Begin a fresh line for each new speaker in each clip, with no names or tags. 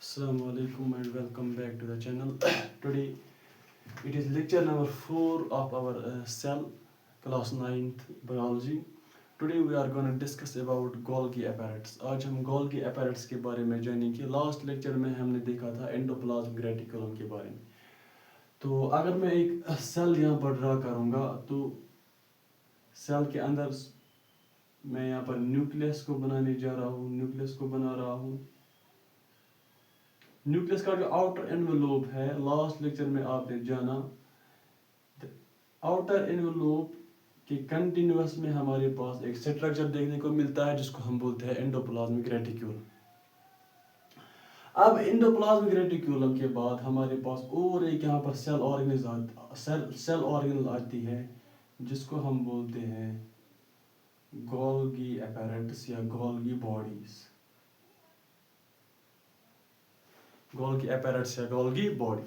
Assalamu alaikum and welcome back to the channel. Today it is lecture number 4 of our cell class 9th biology. Today we are going to discuss about Golgi apparatus. आज हम Golgi apparatus के बारे में जानेंगे. Last lecture में हमने देखा था एंडोप्लाज्म रेटिकुलम के बारे में. तो अगर मैं एक सेल यहाँ पर ड्रा करूँगा तो सेल के अंदर मैं यहाँ पर न्यूक्लियस को बनाने जा रहा हूँ, न्यूक्लियस को बना रहा हूँ. न्यूक्लियस का जो आउटर एनवेलोप है, लास्ट लेक्चर में आपने जाना, आउटर एनवेलोप के कंटिन्यूअस में हमारे पास एक स्ट्रक्चर देखने को मिलता है जिसको हम बोलते हैं एंडोप्लाज्मिक रेटिक्यूलम. अब एंडोप्लाज्मिक रेटिक्यूलम के बाद हमारे पास और एक यहाँ पर सेल ऑर्गेनल आती है जिसको हम बोलते हैं गोल्गी apparatus या गोल्गी बॉडीज. गोल्गी apparatus या गोल्गी बॉडी.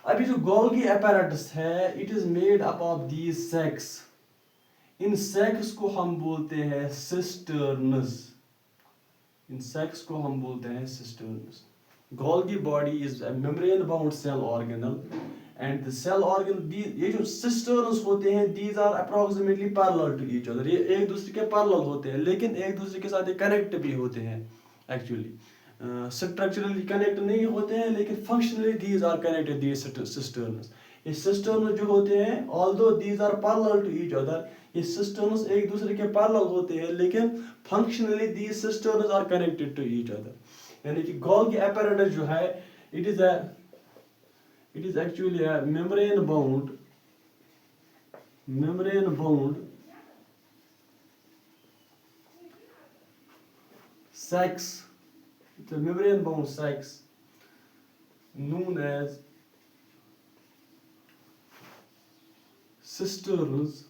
अभी जो गोल्गी apparatus है, it is made up of these sacs. इन सैक्स को हम बोलते हैं सिस्टर्न्स. इन सैक्स को हम बोलते हैं cisterns. Golgi body is a membrane bound cell organelle and the cell organelle, ये जो सिस्टर्न्स होते हैं, these are approximately parallel to each other. ये एक दूसरे के पैरेलल होते हैं लेकिन एक दूसरे के साथ कनेक्ट भी होते हैं. एक्चुअली स्ट्रक्चरली कनेक्ट नहीं होते हैं लेकिन functionally these are connected. These cisterns, ये सिस्टर्न्स जो होते हैं, although these are parallel to each other, ये सिस्टर्न्स एक दूसरे के पैरेलल होते हैं लेकिन functionally these cisterns are connected to each other. यानी कि गोल्गी apparatus जो है, it is actually a membrane bound sacs. It's a membrane bound sacs known as cisterns.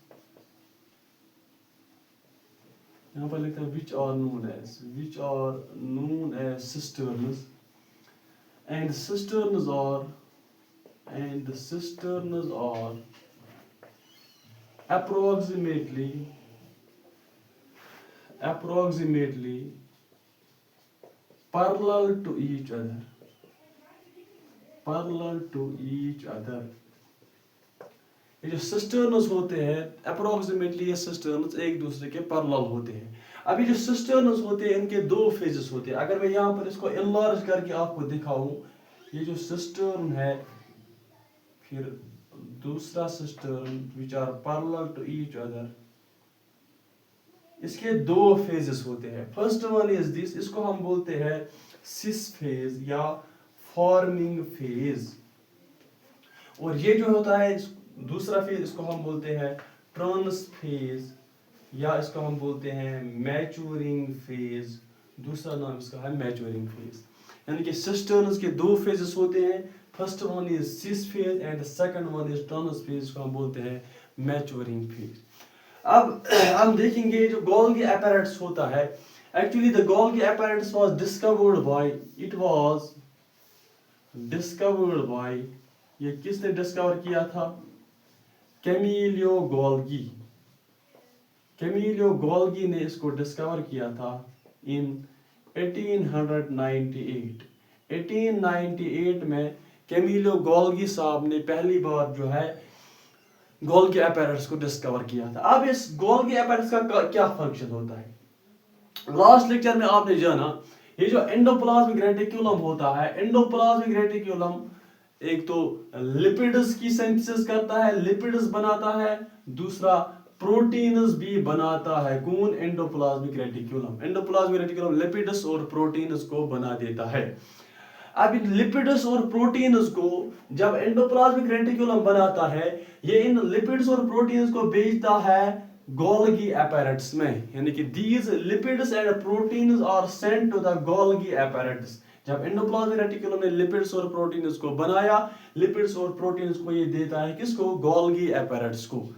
यहाँ पर लिखा है which are known as cisterns, and cisterns are approximately parallel to each other. ये जो सिस्टर्न्स होते हैं, अप्रोक्सीमेटली ये सिस्टर्न्स एक दूसरे के पैरेलल होते हैं. अभी जो सिस्टर्न्स होते हैं, इनके दो फेजेस होते हैं. अगर मैं यहाँ पर इसको इनलार्ज करके आपको दिखाऊं, ये जो सिस्टर्न है, फिर दूसरा cistern which are parallel to each other, इसके दो फेजेस होते हैं. फर्स्ट वन इज दिस, इसको हम बोलते हैं सिस फेज या फॉर्मिंग फेज. और ये जो होता है दूसरा फेज, इसको हम बोलते हैं ट्रांस फेज या इसको हम बोलते हैं मैच्योरिंग फेज. दूसरा नाम इसका है मैच्योरिंग फेज. यानी कि सिस्टर्न्स के दो फेजेस होते हैं. First one is cis phase and the second one is trans phase, इसको हम बोलते हैं मैच्योरिंग फेज. अब हम देखेंगे जो गोल्गी apparatus होता है. Actually the Golgi apparatus was discovered by, ये किसने डिस्कवर किया था? कैमिलियो गोल्गी ने इसको डिस्कवर किया था इन 1898 में. कैमिलियो गोल्गी साहब ने पहली बार जो है गोल्गी apparatus को डिस्कवर किया था. अब इस गोल्गी apparatus का क्या फंक्शन होता है? लास्ट लेक्चर में आपने जाना, ये जो एंडोप्लाज्मिक रेटिकुलम होता है, एंडोप्लाज्मिक रेटिकुलम एक तो लिपिड्स की सिंथेसिस करता है, लिपिड्स बनाता है, दूसरा प्रोटीन्स भी बनाता है. कौन? एंडोप्लाज्मिक रेटिकुलम लिपिड्स और प्रोटीन्स को बना देता है. अब इन लिपिड्स और प्रोटीन्स को जब एंडोप्लाज्मिक रेटिकुलम बनाता है, ये इन लिपिड्स और प्रोटीन्स को भेजता है गोल्गी apparatus में. यानी कि these lipids and proteins are sent to the Golgi apparatus. जब एंडोप्लाज्मिक रेटिकुलम ने लिपिड्स और प्रोटीन्स को बनाया, लिपिड्स और प्रोटीन्स को ये देता है किसको? गोल्गी apparatus को.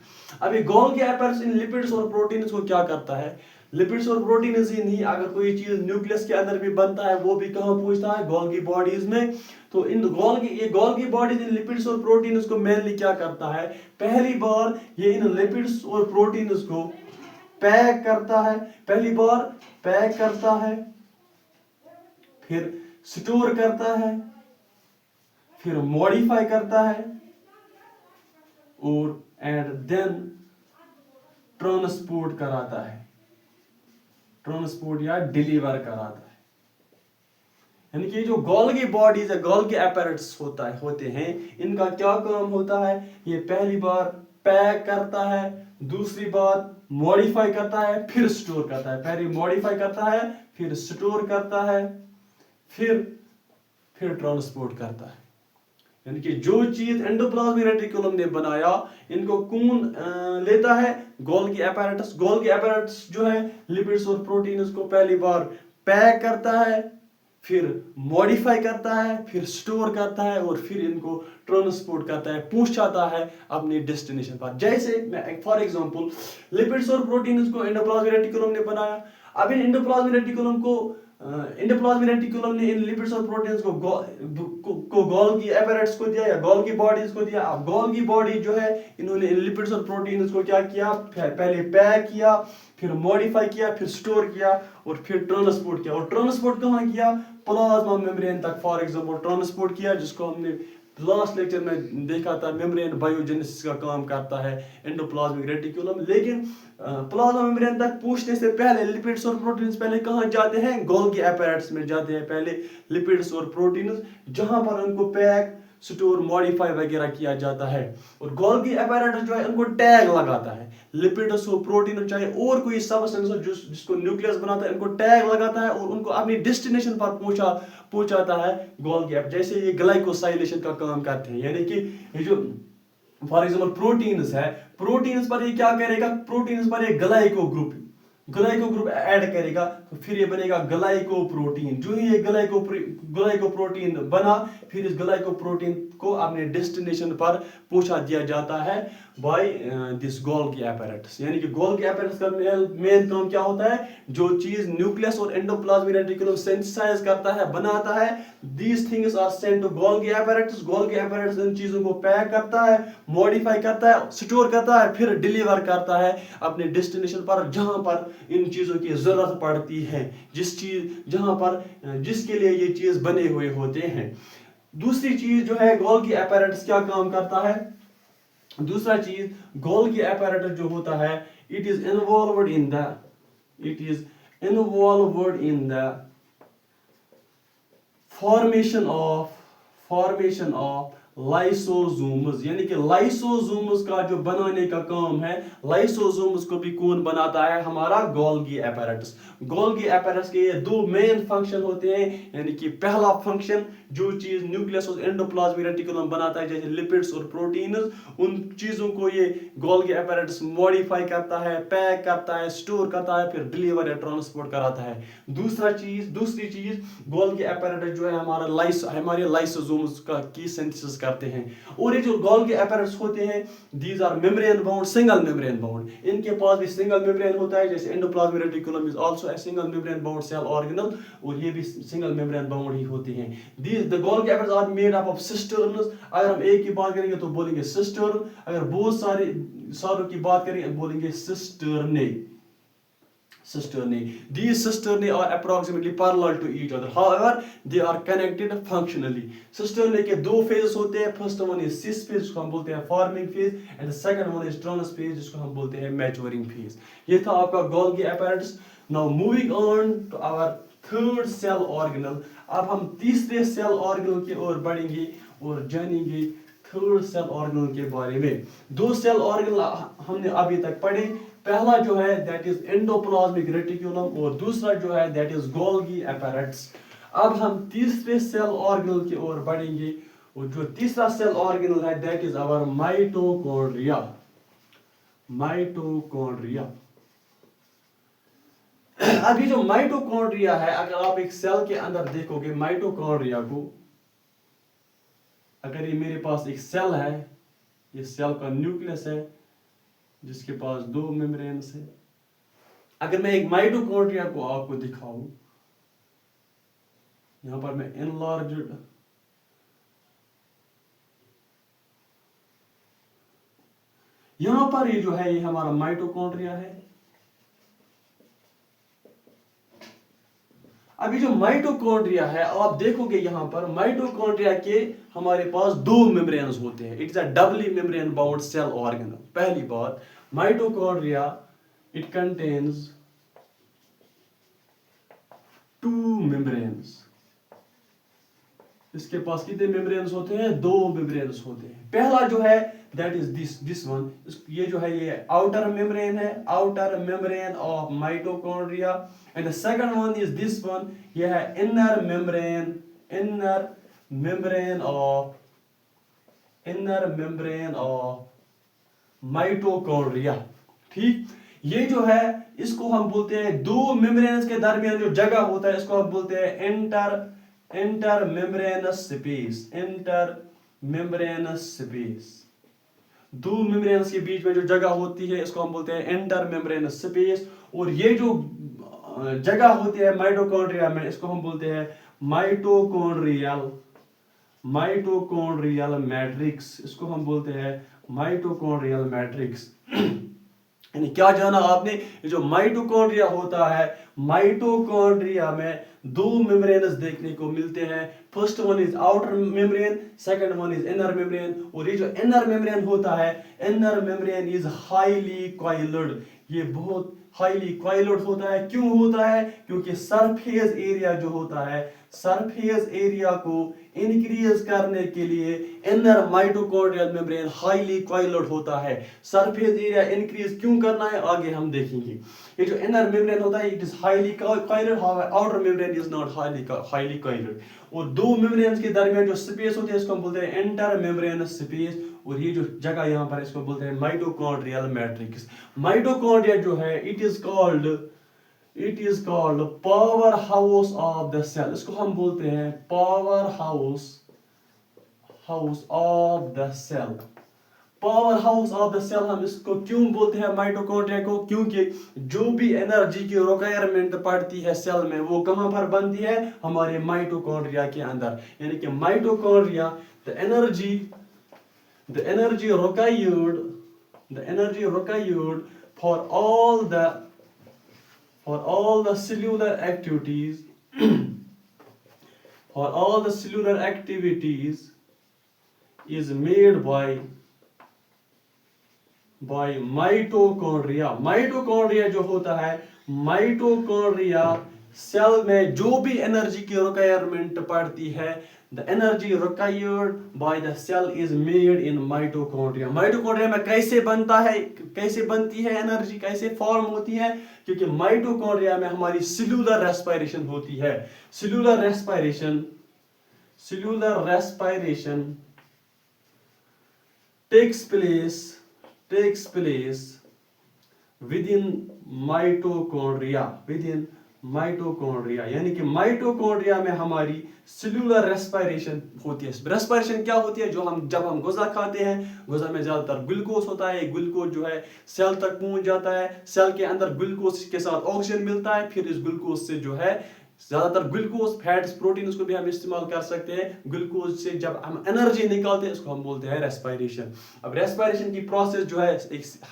अभी गोल्गी apparatus इन लिपिड्स और प्रोटीन्स को क्या करता है? लिपिड्स और प्रोटीन्स ही नहीं, अगर कोई चीज न्यूक्लियस के अंदर भी बनता है, वो भी कहाँ पहुंचता है? गोल्गी बॉडीज में. तो इन गोल्गी बॉडीज इन लिपिड्स और प्रोटीन्स को मेनली क्या करता है? पहली बार ये इन लिपिड्स और प्रोटीन्स को पैक करता है, फिर स्टोर करता है, फिर मॉडिफाई करता है और एंड देन ट्रांसपोर्ट कराता है, ट्रांसपोर्ट या डिलीवर कराता है। यानी कि जो गोल्गी बॉडीज है, गोल्गी अपैरेटस होते हैं, इनका क्या काम होता है? ये पहली बार पैक करता है, दूसरी बात मॉडिफाई करता है, फिर स्टोर करता है। पहले मॉडिफाई करता है, फिर स्टोर करता है, फिर ट्रांसपोर्ट करता है। यानी कि जो चीज एंडोप्लाज्मिक रेटिकुलम ने बनाया, इनको कौन लेता है? Golgi apparatus. गोल्गी अपैरेटस जो है लिपिड्स और प्रोटीन्स को पहली बार पैक करता है, फिर मॉडिफाई करता है, फिर स्टोर करता है और फिर इनको ट्रांसपोर्ट करता है, पहुंचाता है अपनी डेस्टिनेशन पर। जैसे मैं फॉर एग्जांपल लिपिड्स और प्रोटीन्स को एंडोप्लाज्मिक रेटिकुलम ने बनाया। अब इन एंडोप्लाज्मिक रेटिकुलम ने इन लिपिड्स और प्रोटीन्स को गोल्गी अपैरेटस को दिया या गोल्गी बॉडीज को दिया। अब गोल्गी बॉडी जो है, इन्होंने इन लिपिड्स और प्रोटीन्स को क्या किया? पहले पैक किया, फिर मॉडिफाई किया, फिर स्टोर किया और फिर ट्रांसपोर्ट किया। और ट्रांसपोर्ट कहाँ किया? प्लाज्मा मेम्ब्रेन तक फॉर एग्जांपल ट्रांसपोर्ट किया, जिसको हमने लास्ट लेक्चर में देखा था। मेम्ब्रेन बायोजेनेसिस का काम करता है एंडोप्लाज्मिक रेटिकुलम। लेकिन प्लाज्मा मेम्ब्रेन तक पहुंचने से पहले लिपिड्स और प्रोटीन्स पहले कहाँ जाते हैं? गोल्गी अपैरेटस में जाते हैं पहले लिपिड्स और प्रोटीन्स, जहां पर उनको पैक, स्टोर, मॉडिफाई वगैरह किया जाता है। और गोल्गी अपैरेटस जो है उनको टैग लगाता है, लिपिड्स हो, प्रोटीन हो, चाहे और कोई सब्सटेंस हो जिसको न्यूक्लियस बनाता है, इनको टैग लगाता है और उनको अपनी डेस्टिनेशन पर पहुंचाता है गोल्गी अपैरेटस। जैसे ये ग्लाइकोसाइलेशन का काम करते हैं, यानी कि ये जो फॉर एग्जाम्पल प्रोटीन्स है, प्रोटीन्स पर ये क्या करेगा? प्रोटीन्स पर ये ग्लाइको ग्रुप ऐड करेगा, तो फिर ये बनेगा ग्लाइकोप्रोटीन। जो ही ये ग्लाइकोप्रोटीन बना, फिर इस ग्लाइकोप्रोटीन को अपने डेस्टिनेशन पर पहुंचा दिया जाता है बाय दिस गोल्गी अपैरेटस। यानी कि गोल्गी अपैरेटस का मेन काम क्या होता है? जो चीज न्यूक्लियस और एंडोप्लाज्मिक रेटिकुलम सिंथेसाइज करता है, बनाता है, these things are sent to Golgi apparatus. Golgi apparatus इन चीजों को पैक करता है, मॉडिफाई करता है, स्टोर करता है, फिर डिलीवर करता है अपने डेस्टिनेशन पर, जहां पर इन चीजों की जरूरत पड़ती है, जिसके लिए ये चीज बने हुए होते हैं। दूसरी चीज जो है, गोल्गी अपैरेटस क्या काम करता है? दूसरा चीज, गोल्गी अपैरेटस जो होता है, it is involved in the formation of lysosomes. यानी कि लाइसोसोम्स का जो बनाने का काम है, लाइसोसोम्स को भी कौन बनाता है? हमारा गोल्गी अपैरेटस। गोल्गी अपैरेटस के ये दो मेन फंक्शन होते हैं। यानी कि पहला फंक्शन, जो चीज न्यूक्लियस और एंडोप्लाज्मिक रेटिकुलम बनाता है, जैसे लिपिड्स और प्रोटीन्स, उन चीजों को ये गोल्गी अपैरेटस मॉडिफाई करता है, पैक करता है, स्टोर करता है, फिर डिलीवर या ट्रांसपोर्ट कराता है। दूसरी चीज, गोल्गी अपैरेटस जो है हमारे लाइसोसोम्स की सिंथेसिस करते हैं। और ये जो गोल्गी अपैरेटस होते हैं, these are membrane bound, single membrane bound. इनके पास भी सिंगल मेम्ब्रेन होता है, जैसे endoplasmic reticulum is also a single membrane bound cell organelle, और ये भी सिंगल मेम्ब्रेन बाउंड ही होते हैं। The Golgi apparatus are made up of cisterns. अगर हम एक की बात करेंगे तो बोलेंगे सिस्टर्न, अगर बहुत सारों की बात करेंगे बोलेंगे cisternae. These cisternae are approximately parallel to each other. However, they are connected functionally. Cisternae के दो phases होते हैं. First one is cis phase, जिसको हम बोलते हैं forming phase, and the second one is trans phase, जिसको हम बोलते हैं maturing phase. ये था आपका Golgi apparatus. Now moving on to our third cell organelle. अब हम तीसरे cell organelle की ओर बढ़ेंगे और जानेंगे थर्ड सेल ऑर्गेनल के बारे में। दो सेल ऑर्गेनल हमने अभी तक पढ़े। पहला जो है दैट इज एंडोप्लाज्मिक रेटिकुलम और दूसरा जो है दैट इज गोल्गी अपैरेटस। अब हम तीसरे सेल ऑर्गेनल की ओर बढ़ेंगे और जो तीसरा सेल ऑर्गेनल है दैट इज आवर माइटोकॉन्ड्रिया। अभी जो माइटोकॉन्ड्रिया है, अगर आप एक सेल के अंदर देखोगे माइटोकॉन्ड्रिया को, अगर ये मेरे पास एक सेल है, ये सेल का न्यूक्लियस है जिसके पास दो मेम्ब्रेन्स है। अगर मैं एक माइटोकॉन्ड्रिया को आपको दिखाऊं, यहां पर मैं एनलार्ज्ड यहां पर ये जो है ये हमारा माइटोकॉन्ड्रिया है। अभी जो माइटोकॉन्ड्रिया है, आप देखोगे यहाँ पर माइटोकॉन्ड्रिया के हमारे पास दो मेम्ब्रेन्स होते हैं। It is a doubly membrane bound cell organelle. पहली बात, mitochondria it contains two membranes. इसके पास कितने मेम्ब्रेन्स होते हैं? दो मेम्ब्रेन्स होते हैं। पहला जो है दैट इज दिस वन, ये जो है ये आउटर मेम्ब्रेन है, outer membrane of mitochondria. And the second one is this one, ये है inner membrane, inner membrane of mitochondria. ठीक, ये जो है इसको हम बोलते हैं, दो मेम्ब्रेन्स के दरमियान जो जगह होता है इसको हम बोलते हैं inter membranes space, inter membranes space. दो मेम्ब्रेन्स के बीच में जो जगह होती है इसको हम बोलते हैं इंटर मेम्ब्रेनस स्पेस। और ये जो जगह होती है माइटोकॉन्ड्रिया में इसको हम बोलते हैं माइटोकॉन्ड्रियल मैट्रिक्स। इसको हम बोलते हैं माइटोकॉन्ड्रियल मैट्रिक्स। यानी क्या जाना आपने, ये जो माइटोकॉन्ड्रिया होता है, माइटोकॉन्ड्रिया में दो मेम्ब्रेन्स देखने को मिलते हैं। First one is outer membrane, second one is inner membrane. और ये जो इनर मेम्ब्रेन होता है, inner membrane is highly coiled. ये बहुत हाईली कॉइल्ड होता है। क्यों होता है? क्योंकि सरफेस एरिया जो होता है, सरफेस एरिया को इंक्रीज करने के लिए inner mitochondrial membrane highly coiled होता है। सरफेस एरिया इंक्रीज क्यों करना है आगे हम देखेंगे। ये जो इनर मेम्ब्रेन होता है it is highly coiled, outer membrane is not highly coiled. और दो मेम्ब्रेन्स के दरमियान जो स्पेस होती है इसको हम बोलते हैं इंटर मेम्ब्रेनस स्पेस। और ये जो जगह यहाँ पर इसको बोलते हैं माइटोकॉन्ड्रियल मैट्रिक्स। माइटोकॉन्ड्रिया जो है it is called power house of the cell. इसको हम बोलते हैं power house of the cell. Power house of the cell हम इसको क्यों बोलते हैं माइटोकॉन्ड्रिया को? क्योंकि जो भी एनर्जी की रिक्वायरमेंट पड़ती है सेल में वो कहां पर बनती है? हमारे माइटोकॉन्ड्रिया के अंदर। यानी कि mitochondria the energy required for all the cellular activities is made by mitochondria। Mitochondria जो होता है, माइटोकॉन्ड्रिया सेल में जो भी एनर्जी की रिक्वायरमेंट पड़ती है, the energy required by the cell is made in mitochondria। Mitochondria में कैसे बनती है एनर्जी, कैसे फॉर्म होती है? क्योंकि माइटोकॉन्ड्रिया में हमारी सेल्यूलर रेस्पिरेशन होती है। Cellular respiration takes place within mitochondria. यानी कि माइटोकॉन्ड्रिया में हमारी सेल्यूलर रेस्पिरेशन होती है। रेस्पिरेशन क्या होती है? जब हम गुज़ा खाते हैं, गुज़ा में ज्यादातर ग्लूकोज होता है। ग्लूकोज जो है सेल तक पहुंच जाता है, सेल के अंदर ग्लूकोज के साथ ऑक्सीजन मिलता है, फिर इस ग्लूकोज से जो है ज्यादातर ग्लूकोज, फैट्स, प्रोटीन को भी हम इस्तेमाल कर सकते हैं। ग्लूकोज से जब हम एनर्जी निकालते हैं इसको हम बोलते हैं रेस्पिरेशन। अब रेस्पिरेशन की प्रोसेस जो है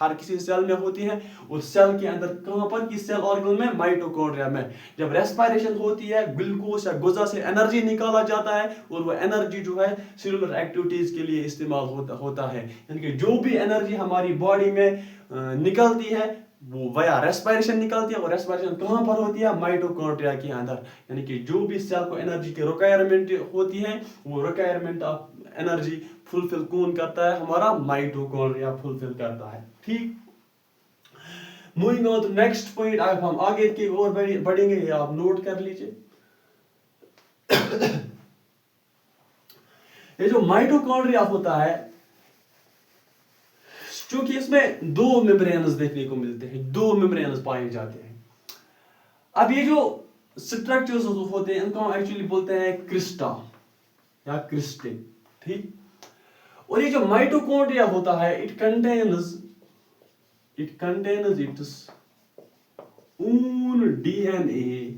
हर किसी सेल में होती है। और सेल के अंदर कहां पर? किस सेल ऑर्गेनल में? माइटोकॉन्ड्रिया में। जब रेस्पिरेशन होती है, ग्लूकोज या गुज़ा से एनर्जी निकाला जाता है और वो एनर्जी जो है सेलुलर एक्टिविटीज के लिए इस्तेमाल होता है। यानी कि जो भी एनर्जी हमारी बॉडी में निकलती है वो वया रेस्पिरेशन निकलती है। और रेस्पिरेशन कहां पर होती है? माइटोकॉन्ड्रिया के अंदर। यानी कि जो भी सेल को एनर्जी की रिक्वायरमेंट होती है वो रिक्वायरमेंट ऑफ एनर्जी फुलफिल कौन करता है? हमारा माइटोकॉन्ड्रिया फुलफिल करता है। ठीक, moving on to next point. अब हम आगे की ओर बढ़ेंगे, ये आप नोट कर लीजिए। ये जो माइटोकॉन्ड्रिया होता है, क्योंकि इसमें दो मेम्ब्रेन्स देखने को मिलते हैं, दो मेम्ब्रेन्स पाए जाते हैं। अब ये जो स्ट्रक्चर्स होते हैं इनको हम एक्चुअली बोलते हैं क्रिस्टा या क्रिस्टे। ठीक, और ये जो माइटोकॉन्ड्रिया होता है it contains it's own DNA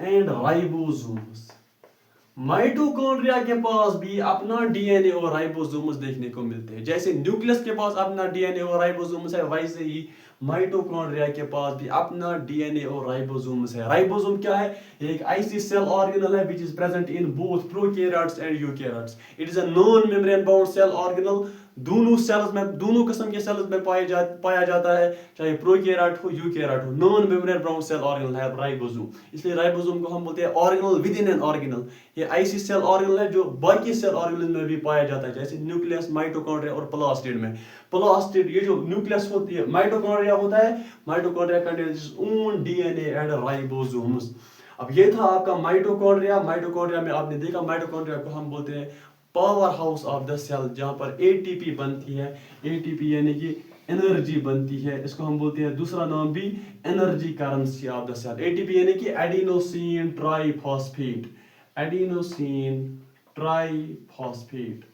and ribosomes. Mitochondria के पास भी अपना डीएनए और राइबोसोम्स देखने को मिलते हैं। जैसे न्यूक्लियस के पास अपना डीएनए और राइबोसोम्स है, वैसे ही माइटोकॉन्ड्रिया के पास भी अपना डीएनए और राइबोसोम्स है। राइबोसोम क्या है? ये एक ऐसी सेल ऑर्गेनल है which is present in both prokaryotes and eukaryotes. It is a non membrane bound cell organelle. दोनों सेल्स में, दोनों किस्म के सेल्स में पाया जाता है, चाहे प्रोकैरियोट हो यूकैरियोट हो। Non membrane bound cell organelle है राइबोसोम। इसलिए राइबोसोम को हम बोलते हैं organelle within an organelle. ये ऐसी सेल ऑर्गेनल है जो बाकी सेल ऑर्गेनल में भी पाया जाता है, जैसे न्यूक्लियस, माइटोकॉन्ड्रिया और प्लास्टिड में। प्लास्टिड, ये जो न्यूक्लियस होती है, माइटोकॉन्ड्रिया होता है, mitochondria contains its own DNA and ribosomes. अब ये था आपका माइटोकॉन्ड्रिया। माइटोकॉन्ड्रिया में आपने देखा, माइटोकॉन्ड्रिया को हम बोलते हैं power house of the cell, जहां पर एटीपी बनती है। एटीपी यानी कि एनर्जी बनती है, इसको हम बोलते हैं, दूसरा नाम भी energy currency of the cell. ATP यानी कि एडिनोसिन ट्राइफॉस्फेट। एडिनोसिन ट्राइफॉस्फेट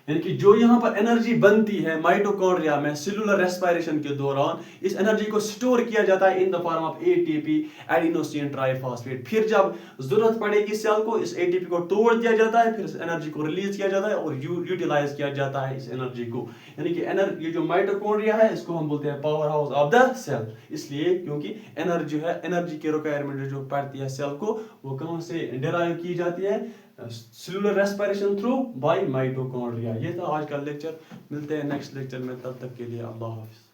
यानी कि जो यहाँ पर एनर्जी बनती है माइटोकॉन्ड्रिया में सेलुलर रेस्पिरेशन के दौरान, इस एनर्जी को स्टोर किया जाता है in the form of ATP, adenosine triphosphate. फिर जब जरूरत पड़ेगी सेल को, इस एटीपी को तोड़ दिया जाता है, फिर इस एनर्जी को रिलीज किया जाता है और यूटिलाइज किया जाता है इस एनर्जी को। यानी कि ये जो माइटोकॉन्ड्रिया है, इसको हम बोलते हैं power house of the cell, इसलिए क्योंकि एनर्जी है, एनर्जी की रिक्वायरमेंट जो पड़ती है सेल को, वो कहाँ से डिराइव की जाती है? Cellular respiration through bye mitochondria. ये था आज का लेक्चर। मिलते हैं नेक्स्ट लेक्चर में, तब तक के लिए अल्लाह हाफिज।